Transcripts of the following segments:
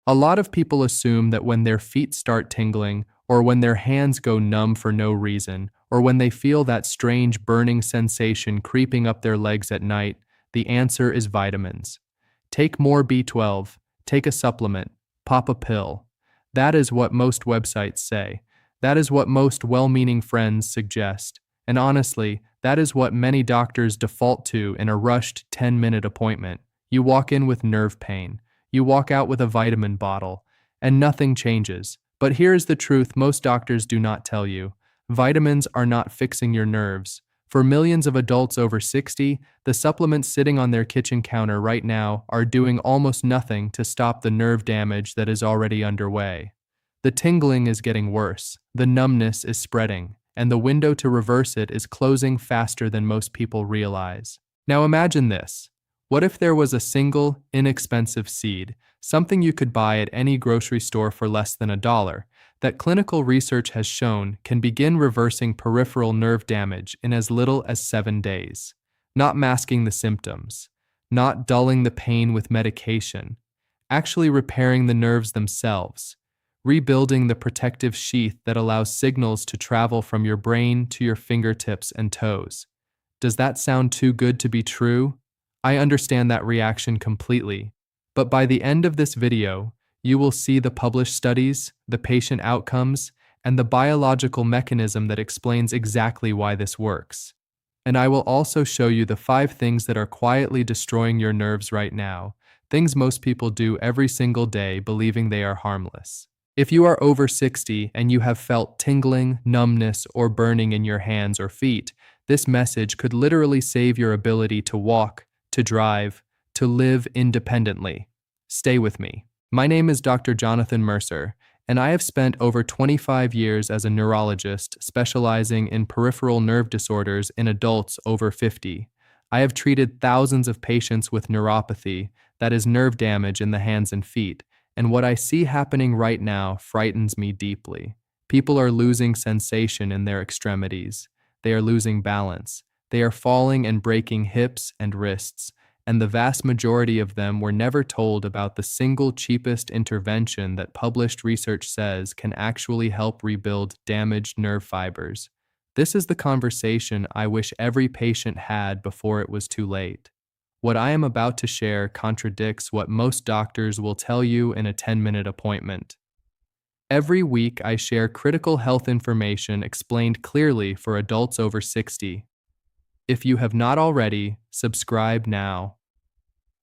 A lot of people assume that when their feet start tingling, or when their hands go numb for no reason, or when they feel that strange burning sensation creeping up their legs at night, the answer is vitamins. Take more B12, take a supplement, pop a pill. That is what most websites say. That is what most well-meaning friends suggest. And honestly, that is what many doctors default to in a rushed 10-minute appointment. You walk in with nerve pain. You walk out with a vitamin bottle, and nothing changes. But here is the truth most doctors do not tell you. Vitamins are not fixing your nerves. For millions of adults over 60, the supplements sitting on their kitchen counter right now are doing almost nothing to stop the nerve damage that is already underway. The tingling is getting worse, the numbness is spreading, and the window to reverse it is closing faster than most people realize. Now imagine this. What if there was a single, inexpensive seed, something you could buy at any grocery store for less than $1, that clinical research has shown can begin reversing peripheral nerve damage in as little as 7 days, not masking the symptoms, not dulling the pain with medication, actually repairing the nerves themselves, rebuilding the protective sheath that allows signals to travel from your brain to your fingertips and toes. Does that sound too good to be true? I understand that reaction completely, but by the end of this video, you will see the published studies, the patient outcomes, and the biological mechanism that explains exactly why this works. And I will also show you the 5 things that are quietly destroying your nerves right now, things most people do every single day believing they are harmless. If you are over 60 and you have felt tingling, numbness, or burning in your hands or feet, this message could literally save your ability to walk, to drive, to live independently. Stay with me. My name is Dr. Jonathan Mercer, and I have spent over 25 years as a neurologist specializing in peripheral nerve disorders in adults over 50. I have treated thousands of patients with neuropathy, that is nerve damage in the hands and feet, and what I see happening right now frightens me deeply. People are losing sensation in their extremities. They are losing balance. They are falling and breaking hips and wrists, and the vast majority of them were never told about the single cheapest intervention that published research says can actually help rebuild damaged nerve fibers. This is the conversation I wish every patient had before it was too late. What I am about to share contradicts what most doctors will tell you in a 10-minute appointment. Every week, I share critical health information explained clearly for adults over 60. If you have not already, subscribe now.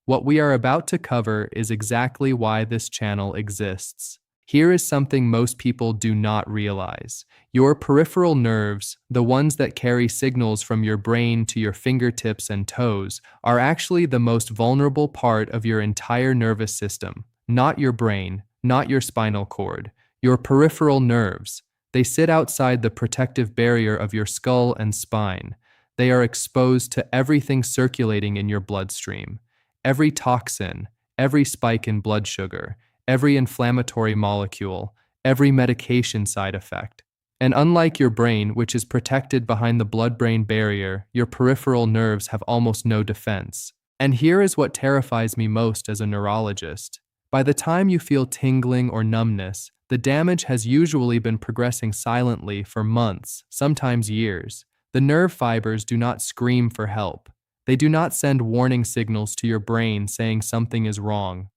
What we are about to cover is exactly why this channel exists. Here is something most people do not realize. Your peripheral nerves, the ones that carry signals from your brain to your fingertips and toes, are actually the most vulnerable part of your entire nervous system. Not your brain, not your spinal cord. Your peripheral nerves. They sit outside the protective barrier of your skull and spine. They are exposed to everything circulating in your bloodstream. Every toxin, every spike in blood sugar, every inflammatory molecule, every medication side effect. And unlike your brain, which is protected behind the blood-brain barrier, your peripheral nerves have almost no defense. And here is what terrifies me most as a neurologist. By the time you feel tingling or numbness, the damage has usually been progressing silently for months, sometimes years. The nerve fibers do not scream for help. They do not send warning signals to your brain saying something is wrong.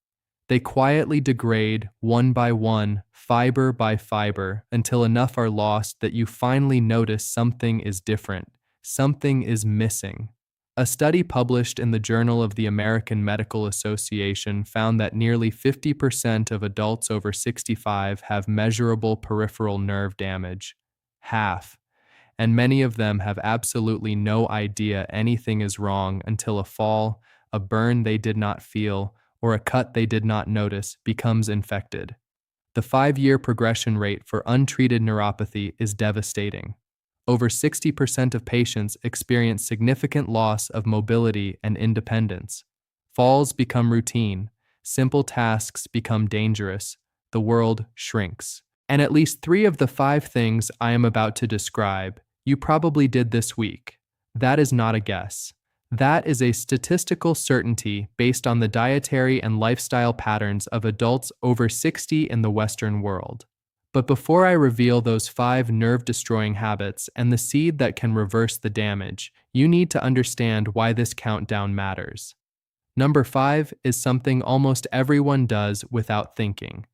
They quietly degrade one by one, fiber by fiber, until enough are lost that you finally notice something is different, something is missing. A study published in the Journal of the American Medical Association found that nearly 50% of adults over 65 have measurable peripheral nerve damage. Half. And many of them have absolutely no idea anything is wrong until a fall, a burn they did not feel, or a cut they did not notice becomes infected. The 5-year progression rate for untreated neuropathy is devastating. Over 60% of patients experience significant loss of mobility and independence. Falls become routine. Simple tasks become dangerous. The world shrinks. And at least 3 of the 5 things I am about to describe, you probably did this week. That is not a guess. That is a statistical certainty based on the dietary and lifestyle patterns of adults over 60 in the Western world. But before I reveal those 5 nerve-destroying habits and the seed that can reverse the damage, you need to understand why this countdown matters. Number 5 is something almost everyone does without thinking.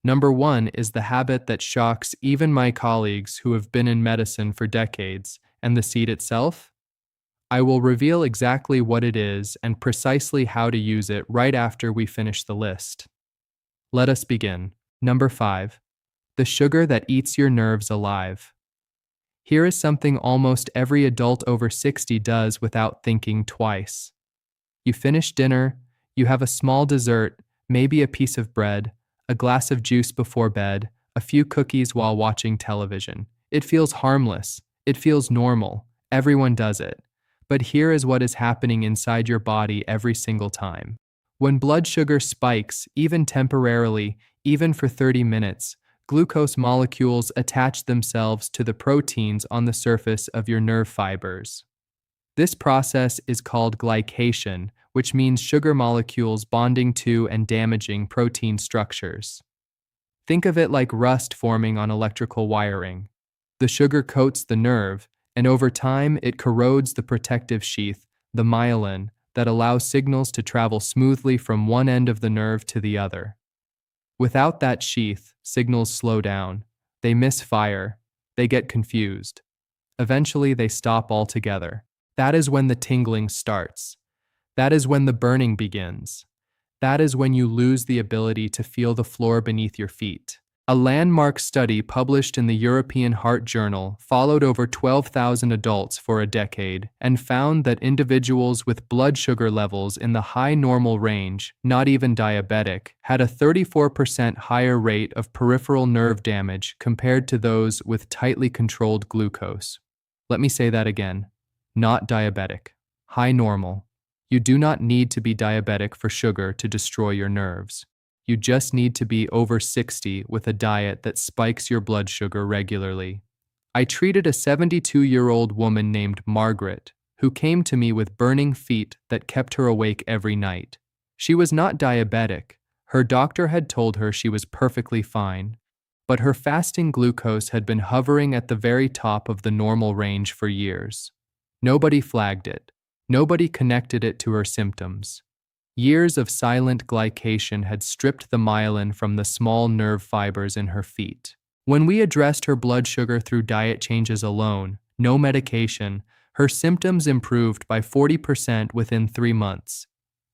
Number 1 is the habit that shocks even my colleagues who have been in medicine for decades, and the seed itself? I will reveal exactly what it is and precisely how to use it right after we finish the list. Let us begin. Number 5. The sugar that eats your nerves alive. Here is something almost every adult over 60 does without thinking twice. You finish dinner, you have a small dessert, maybe a piece of bread, a glass of juice before bed, a few cookies while watching television. It feels harmless. It feels normal. Everyone does it. But here is what is happening inside your body every single time. When blood sugar spikes, even temporarily, even for 30 minutes, glucose molecules attach themselves to the proteins on the surface of your nerve fibers. This process is called glycation, which means sugar molecules bonding to and damaging protein structures. Think of it like rust forming on electrical wiring. The sugar coats the nerve, and over time it corrodes the protective sheath, the myelin, that allows signals to travel smoothly from one end of the nerve to the other. Without that sheath, signals slow down. They misfire. They get confused. Eventually, they stop altogether. That is when the tingling starts. That is when the burning begins. That is when you lose the ability to feel the floor beneath your feet. A landmark study published in the European Heart Journal followed over 12,000 adults for a decade and found that individuals with blood sugar levels in the high normal range, not even diabetic, had a 34% higher rate of peripheral nerve damage compared to those with tightly controlled glucose. Let me say that again. Not diabetic. High normal. You do not need to be diabetic for sugar to destroy your nerves. You just need to be over 60 with a diet that spikes your blood sugar regularly. I treated a 72-year-old woman named Margaret, who came to me with burning feet that kept her awake every night. She was not diabetic. Her doctor had told her she was perfectly fine, but her fasting glucose had been hovering at the very top of the normal range for years. Nobody flagged it. Nobody connected it to her symptoms. Years of silent glycation had stripped the myelin from the small nerve fibers in her feet. When we addressed her blood sugar through diet changes alone, no medication, her symptoms improved by 40% within 3 months.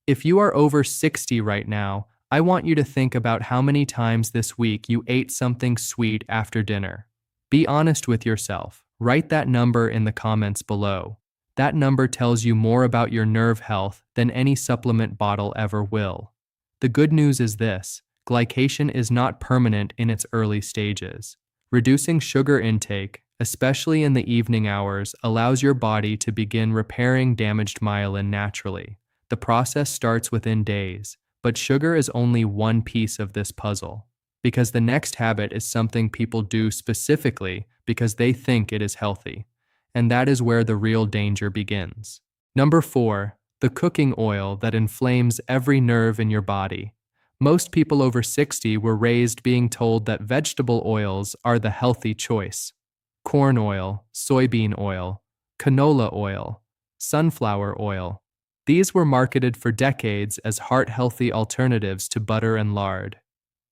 If you are over 60 right now, I want you to think about how many times this week you ate something sweet after dinner. Be honest with yourself. Write that number in the comments below. That number tells you more about your nerve health than any supplement bottle ever will. The good news is this: glycation is not permanent in its early stages. Reducing sugar intake, especially in the evening hours, allows your body to begin repairing damaged myelin naturally. The process starts within days, but sugar is only one piece of this puzzle. Because the next habit is something people do specifically because they think it is healthy. And that is where the real danger begins. Number 4, the cooking oil that inflames every nerve in your body. Most people over 60 were raised being told that vegetable oils are the healthy choice. Corn oil, soybean oil, canola oil, sunflower oil. These were marketed for decades as heart-healthy alternatives to butter and lard.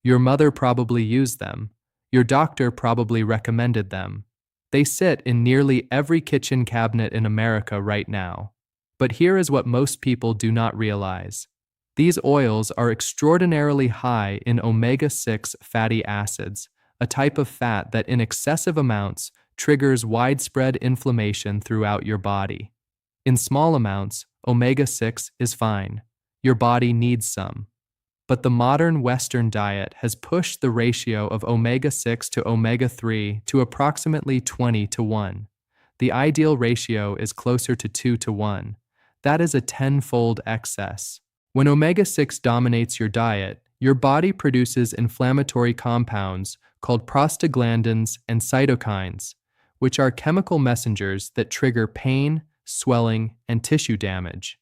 Your mother probably used them. Your doctor probably recommended them. They sit in nearly every kitchen cabinet in America right now. But here is what most people do not realize. These oils are extraordinarily high in omega-6 fatty acids, a type of fat that in excessive amounts triggers widespread inflammation throughout your body. In small amounts, omega-6 is fine. Your body needs some. But the modern Western diet has pushed the ratio of omega-6 to omega-3 to approximately 20 to 1. The ideal ratio is closer to 2 to 1. That is a 10-fold excess. When omega-6 dominates your diet, your body produces inflammatory compounds called prostaglandins and cytokines, which are chemical messengers that trigger pain, swelling, and tissue damage.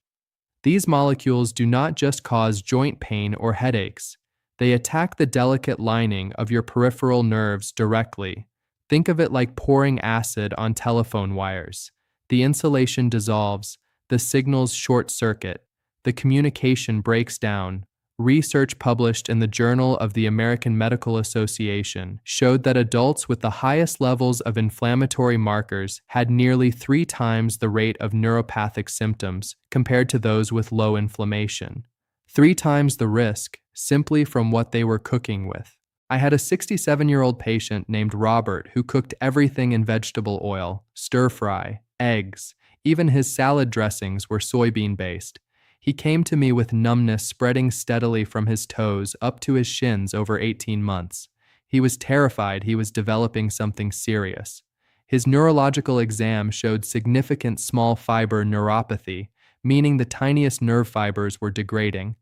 These molecules do not just cause joint pain or headaches. They attack the delicate lining of your peripheral nerves directly. Think of it like pouring acid on telephone wires. The insulation dissolves, the signals short circuit, the communication breaks down. Research published in the Journal of the American Medical Association showed that adults with the highest levels of inflammatory markers had nearly 3 times the rate of neuropathic symptoms compared to those with low inflammation. 3 times the risk, simply from what they were cooking with. I had a 67-year-old patient named Robert who cooked everything in vegetable oil, stir-fry, eggs. Even his salad dressings were soybean-based. He came to me with numbness spreading steadily from his toes up to his shins over 18 months. He was terrified he was developing something serious. His neurological exam showed significant small fiber neuropathy, meaning the tiniest nerve fibers were degrading.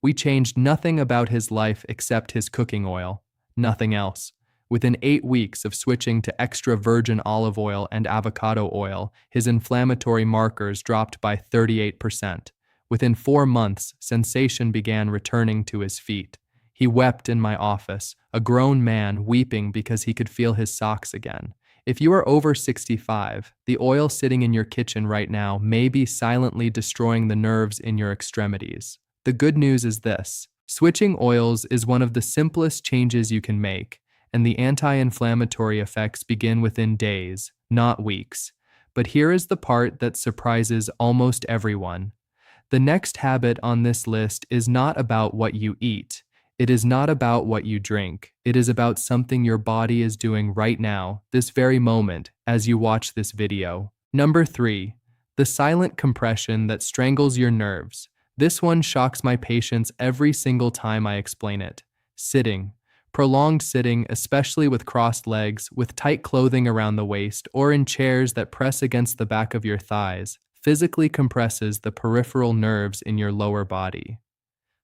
We changed nothing about his life except his cooking oil. Nothing else. Within 8 weeks of switching to extra virgin olive oil and avocado oil, his inflammatory markers dropped by 38%. Within 4 months, sensation began returning to his feet. He wept in my office, a grown man weeping because he could feel his socks again. If you are over 65, the oil sitting in your kitchen right now may be silently destroying the nerves in your extremities. The good news is this: switching oils is one of the simplest changes you can make, and the anti-inflammatory effects begin within days, not weeks. But here is the part that surprises almost everyone. The next habit on this list is not about what you eat. It is not about what you drink. It is about something your body is doing right now, this very moment, as you watch this video. Number 3, the silent compression that strangles your nerves. This one shocks my patients every single time I explain it. Sitting. Prolonged sitting, especially with crossed legs, with tight clothing around the waist, or in chairs that press against the back of your thighs, physically compresses the peripheral nerves in your lower body.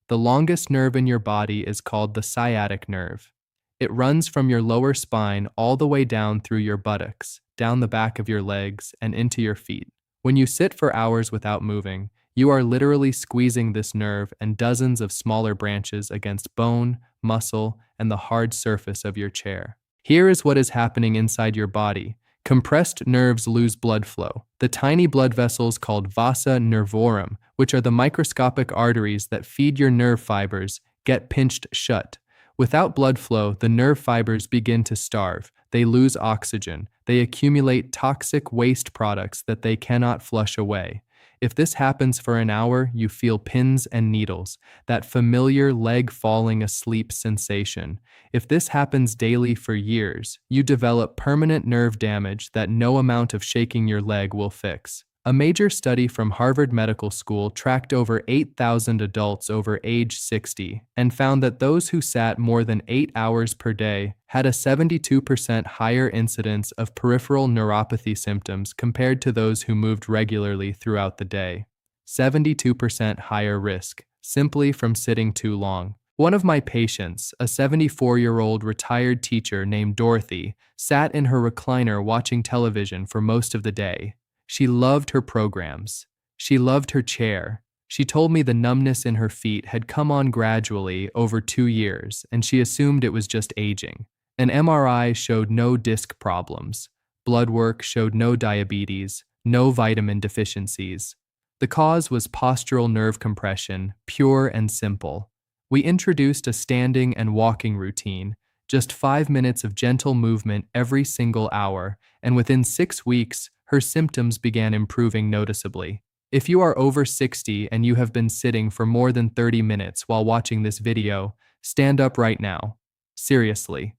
The longest nerve in your body is called the sciatic nerve. It runs from your lower spine all the way down through your buttocks, down the back of your legs, and into your feet. When you sit for hours without moving, you are literally squeezing this nerve and dozens of smaller branches against bone, muscle, and the hard surface of your chair. Here is what is happening inside your body. Compressed nerves lose blood flow. The tiny blood vessels called vasa nervorum, which are the microscopic arteries that feed your nerve fibers, get pinched shut. Without blood flow, the nerve fibers begin to starve. They lose oxygen. They accumulate toxic waste products that they cannot flush away. If this happens for an hour, you feel pins and needles, that familiar leg falling asleep sensation. If this happens daily for years, you develop permanent nerve damage that no amount of shaking your leg will fix. A major study from Harvard Medical School tracked over 8,000 adults over age 60 and found that those who sat more than 8 hours per day had a 72% higher incidence of peripheral neuropathy symptoms compared to those who moved regularly throughout the day. 72% higher risk, simply from sitting too long. One of my patients, a 74-year-old retired teacher named Dorothy, sat in her recliner watching television for most of the day. She loved her programs. She loved her chair. She told me the numbness in her feet had come on gradually over 2 years, and she assumed it was just aging. An MRI showed no disc problems. Blood work showed no diabetes, no vitamin deficiencies. The cause was postural nerve compression, pure and simple. We introduced a standing and walking routine, just 5 minutes of gentle movement every single hour, and within 6 weeks, her symptoms began improving noticeably. If you are over 60 and you have been sitting for more than 30 minutes while watching this video, stand up right now. Seriously.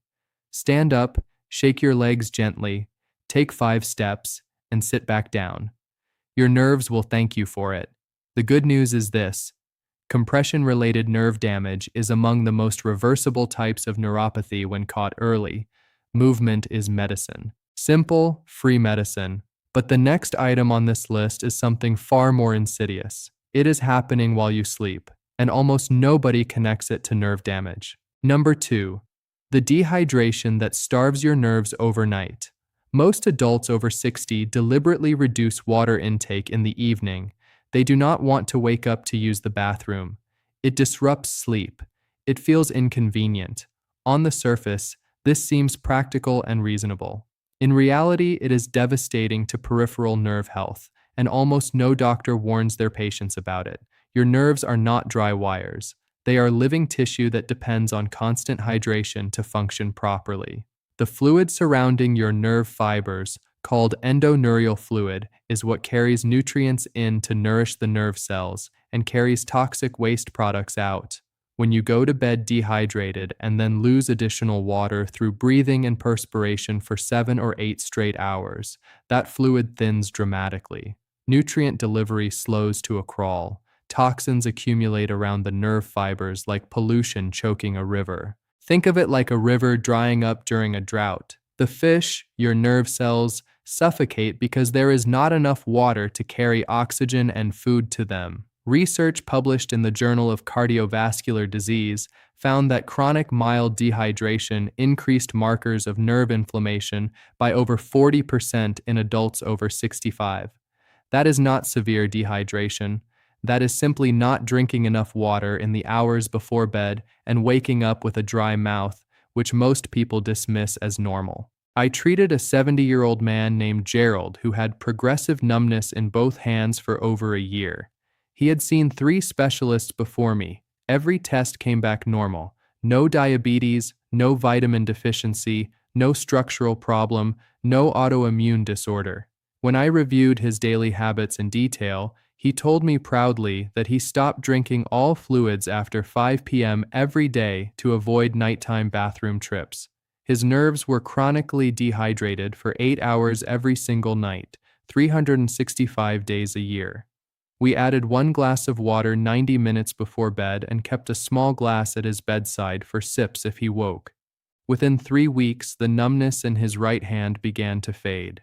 Stand up, shake your legs gently, take 5 steps, and sit back down. Your nerves will thank you for it. The good news is this: compression-related nerve damage is among the most reversible types of neuropathy when caught early. Movement is medicine. Simple, free medicine. But the next item on this list is something far more insidious. It is happening while you sleep, and almost nobody connects it to nerve damage. Number 2, the dehydration that starves your nerves overnight. Most adults over 60 deliberately reduce water intake in the evening. They do not want to wake up to use the bathroom. It disrupts sleep. It feels inconvenient. On the surface, this seems practical and reasonable. In reality, it is devastating to peripheral nerve health, and almost no doctor warns their patients about it. Your nerves are not dry wires. They are living tissue that depends on constant hydration to function properly. The fluid surrounding your nerve fibers, called endoneurial fluid, is what carries nutrients in to nourish the nerve cells and carries toxic waste products out. When you go to bed dehydrated and then lose additional water through breathing and perspiration for 7 or 8 straight hours, that fluid thins dramatically. Nutrient delivery slows to a crawl. Toxins accumulate around the nerve fibers like pollution choking a river. Think of it like a river drying up during a drought. The fish, your nerve cells, suffocate because there is not enough water to carry oxygen and food to them. Research published in the Journal of Cardiovascular Disease found that chronic mild dehydration increased markers of nerve inflammation by over 40% in adults over 65. That is not severe dehydration. That is simply not drinking enough water in the hours before bed and waking up with a dry mouth, which most people dismiss as normal. I treated a 70-year-old man named Gerald who had progressive numbness in both hands for over a year. He had seen 3 specialists before me. Every test came back normal. No diabetes, no vitamin deficiency, no structural problem, no autoimmune disorder. When I reviewed his daily habits in detail, he told me proudly that he stopped drinking all fluids after 5 p.m. every day to avoid nighttime bathroom trips. His nerves were chronically dehydrated for 8 hours every single night, 365 days a year. We added 1 glass of water 90 minutes before bed and kept a small glass at his bedside for sips if he woke. Within 3 weeks, the numbness in his right hand began to fade.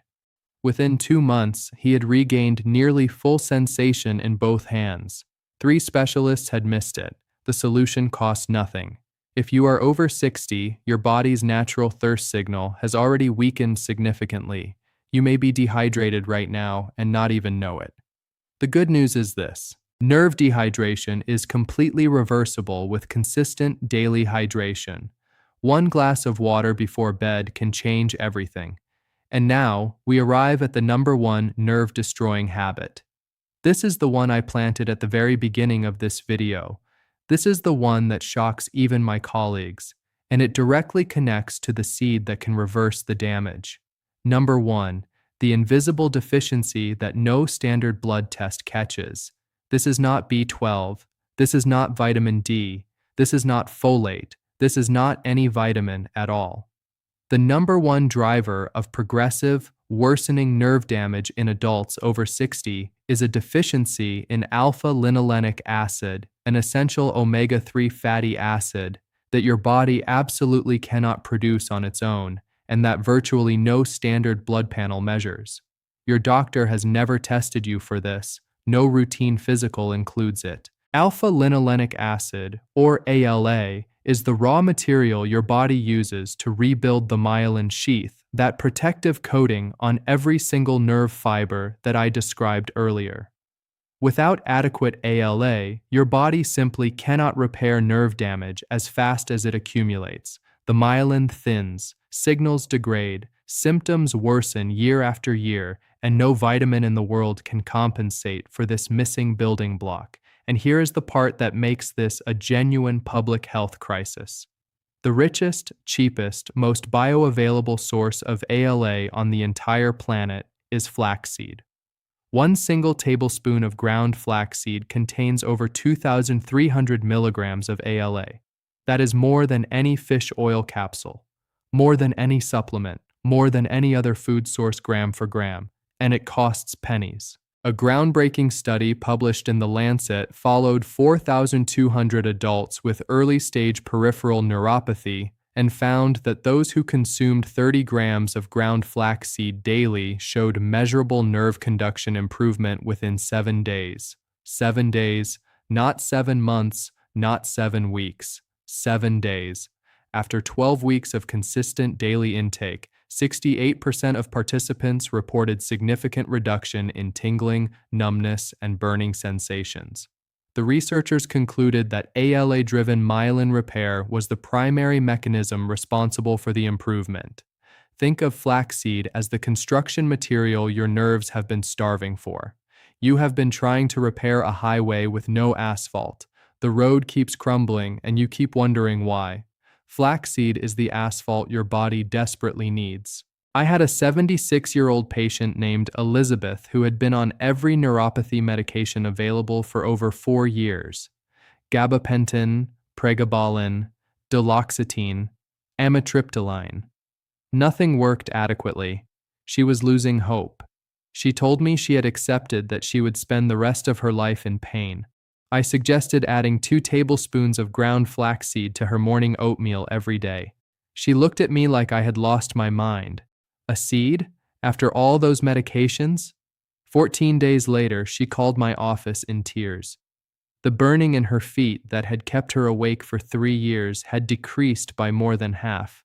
Within 2 months, he had regained nearly full sensation in both hands. 3 specialists had missed it. The solution cost nothing. If you are over 60, your body's natural thirst signal has already weakened significantly. You may be dehydrated right now and not even know it. The good news is this: nerve dehydration is completely reversible with consistent daily hydration. 1 glass of water before bed can change everything. And now, we arrive at the number 1 nerve-destroying habit. This is the one I planted at the very beginning of this video. This is the one that shocks even my colleagues, and it directly connects to the seed that can reverse the damage. Number 1, the invisible deficiency that no standard blood test catches. This is not B12. This is not vitamin D. This is not folate. This is not any vitamin at all. The number 1 driver of progressive, worsening nerve damage in adults over 60 is a deficiency in alpha-linolenic acid, an essential omega-3 fatty acid that your body absolutely cannot produce on its own, and that virtually no standard blood panel measures. Your doctor has never tested you for this. No routine physical includes it. Alpha-linolenic acid, or ALA, is the raw material your body uses to rebuild the myelin sheath, that protective coating on every single nerve fiber that I described earlier. Without adequate ALA, your body simply cannot repair nerve damage as fast as it accumulates. The myelin thins, signals degrade, symptoms worsen year after year, and no vitamin in the world can compensate for this missing building block. And here is the part that makes this a genuine public health crisis. The richest, cheapest, most bioavailable source of ALA on the entire planet is flaxseed. 1 single tablespoon of ground flaxseed contains over 2,300 milligrams of ALA. That is more than any fish oil capsule, more than any supplement, more than any other food source gram for gram, and it costs pennies. A groundbreaking study published in The Lancet followed 4,200 adults with early-stage peripheral neuropathy and found that those who consumed 30 grams of ground flaxseed daily showed measurable nerve conduction improvement within 7 days. 7 days, not 7 months, not 7 weeks. 7 days. After 12 weeks of consistent daily intake, 68% of participants reported significant reduction in tingling, numbness, and burning sensations. The researchers concluded that ALA-driven myelin repair was the primary mechanism responsible for the improvement. Think of flaxseed as the construction material your nerves have been starving for. You have been trying to repair a highway with no asphalt. The road keeps crumbling, and you keep wondering why. Flaxseed is the asphalt your body desperately needs. I had a 76-year-old patient named Elizabeth who had been on every neuropathy medication available for over 4 years. Gabapentin, pregabalin, duloxetine, amitriptyline. Nothing worked adequately. She was losing hope. She told me she had accepted that she would spend the rest of her life in pain. I suggested adding 2 tablespoons of ground flaxseed to her morning oatmeal every day. She looked at me like I had lost my mind. A seed? After all those medications? 14 days later, she called my office in tears. The burning in her feet that had kept her awake for 3 years had decreased by more than half.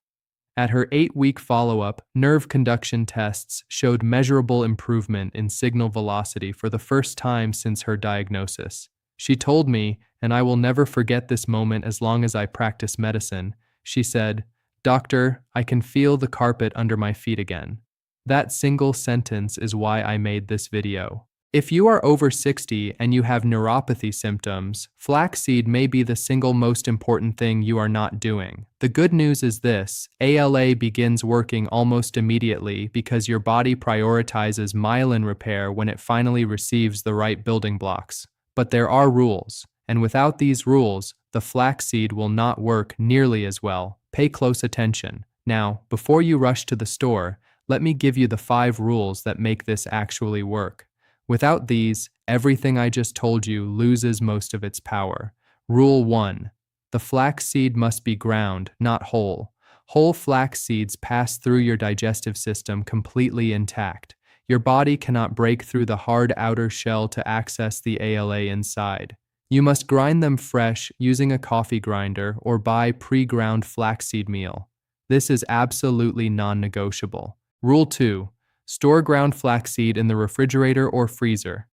At her 8-week follow-up, nerve conduction tests showed measurable improvement in signal velocity for the first time since her diagnosis. She told me, and I will never forget this moment as long as I practice medicine, she said, "Doctor, I can feel the carpet under my feet again." That single sentence is why I made this video. If you are over 60 and you have neuropathy symptoms, flaxseed may be the single most important thing you are not doing. The good news is this: ALA begins working almost immediately because your body prioritizes myelin repair when it finally receives the right building blocks. But there are rules, and without these rules, the flaxseed will not work nearly as well. Pay close attention. Now, before you rush to the store, let me give you the 5 rules that make this actually work. Without these, everything I just told you loses most of its power. Rule 1. The flaxseed must be ground, not whole. Whole flax seeds pass through your digestive system completely intact. Your body cannot break through the hard outer shell to access the ALA inside. You must grind them fresh using a coffee grinder or buy pre-ground flaxseed meal. This is absolutely non-negotiable. Rule 2. Store ground flaxseed in the refrigerator or freezer.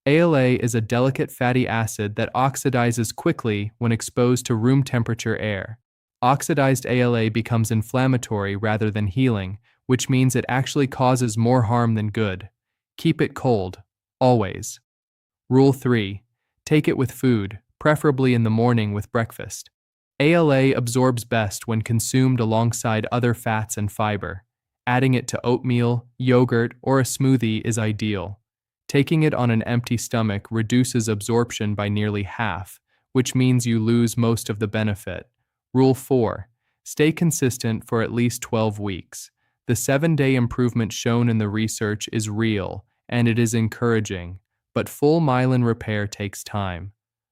ALA is a delicate fatty acid that oxidizes quickly when exposed to room temperature air. Oxidized ALA becomes inflammatory rather than healing, which means it actually causes more harm than good. Keep it cold, always. Rule 3. Take it with food, preferably in the morning with breakfast. ALA absorbs best when consumed alongside other fats and fiber. Adding it to oatmeal, yogurt, or a smoothie is ideal. Taking it on an empty stomach reduces absorption by nearly half, which means you lose most of the benefit. Rule 4. Stay consistent for at least 12 weeks. The 7-day improvement shown in the research is real, and it is encouraging, but full myelin repair takes time.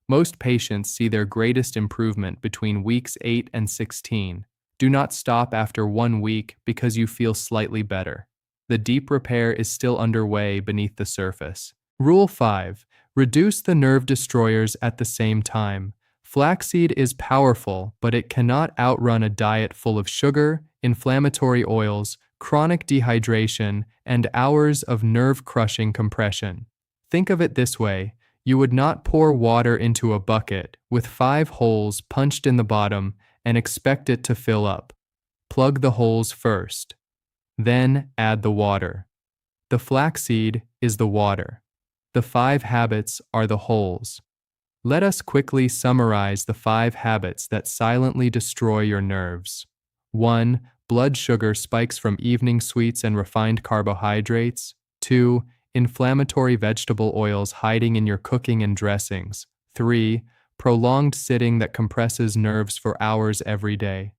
Most patients see their greatest improvement between weeks 8 and 16. Do not stop after 1 week because you feel slightly better. The deep repair is still underway beneath the surface. Rule 5. Reduce the nerve destroyers at the same time. Flaxseed is powerful, but it cannot outrun a diet full of sugar, inflammatory oils, chronic dehydration, and hours of nerve-crushing compression. Think of it this way: you would not pour water into a bucket with 5 holes punched in the bottom and expect it to fill up. Plug the holes first. Then add the water. The flaxseed is the water. The 5 habits are the holes. Let us quickly summarize the 5 habits that silently destroy your nerves. 1. Blood sugar spikes from evening sweets and refined carbohydrates. 2. Inflammatory vegetable oils hiding in your cooking and dressings. 3. Prolonged sitting that compresses nerves for hours every day.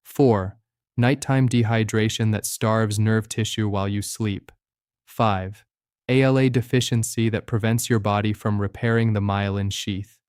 4. Nighttime dehydration that starves nerve tissue while you sleep. 5. ALA deficiency that prevents your body from repairing the myelin sheath.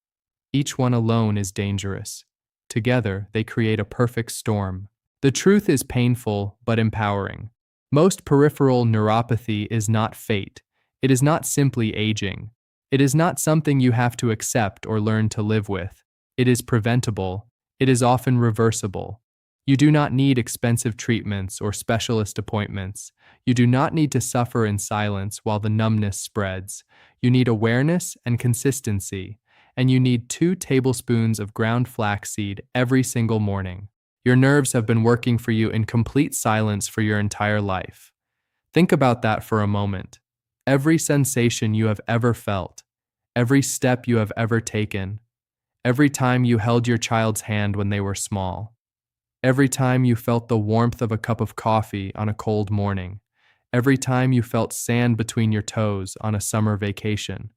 Each one alone is dangerous. Together, they create a perfect storm. The truth is painful but empowering. Most peripheral neuropathy is not fate. It is not simply aging. It is not something you have to accept or learn to live with. It is preventable. It is often reversible. You do not need expensive treatments or specialist appointments. You do not need to suffer in silence while the numbness spreads. You need awareness and consistency, and you need 2 tablespoons of ground flaxseed every single morning. Your nerves have been working for you in complete silence for your entire life. Think about that for a moment. Every sensation you have ever felt, every step you have ever taken, every time you held your child's hand when they were small, every time you felt the warmth of a cup of coffee on a cold morning, every time you felt sand between your toes on a summer vacation.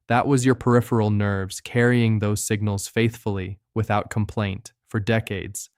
That was your peripheral nerves carrying those signals faithfully, without complaint, for decades.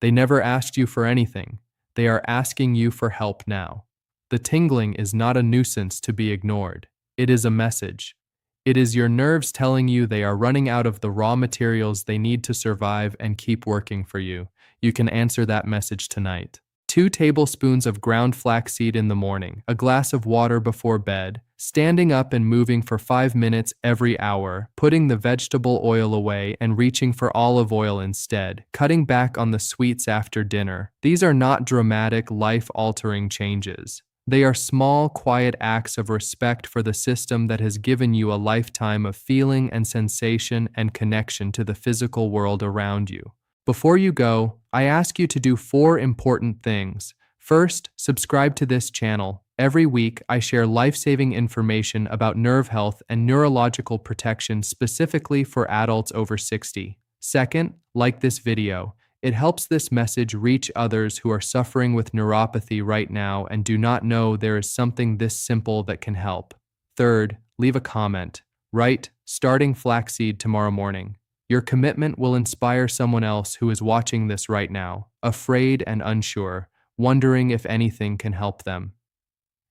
They never asked you for anything. They are asking you for help now. The tingling is not a nuisance to be ignored. It is a message. It is your nerves telling you they are running out of the raw materials they need to survive and keep working for you. You can answer that message tonight. 2 tablespoons of ground flaxseed in the morning, a glass of water before bed, standing up and moving for 5 minutes every hour, putting the vegetable oil away and reaching for olive oil instead, cutting back on the sweets after dinner. These are not dramatic, life-altering changes. They are small, quiet acts of respect for the system that has given you a lifetime of feeling and sensation and connection to the physical world around you. Before you go, I ask you to do 4 important things. First, subscribe to this channel. Every week, I share life-saving information about nerve health and neurological protection specifically for adults over 60. Second, like this video. It helps this message reach others who are suffering with neuropathy right now and do not know there is something this simple that can help. Third, leave a comment. Write, "Starting flaxseed tomorrow morning." Your commitment will inspire someone else who is watching this right now, afraid and unsure, wondering if anything can help them.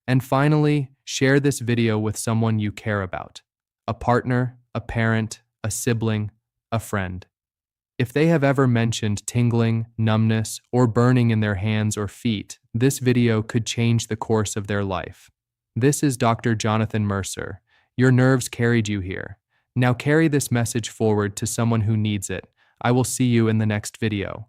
And finally, share this video with someone you care about, a partner, a parent, a sibling, a friend. If they have ever mentioned tingling, numbness, or burning in their hands or feet, this video could change the course of their life. This is Dr. Jonathan Mercer. Your nerves carried you here. Now carry this message forward to someone who needs it. I will see you in the next video.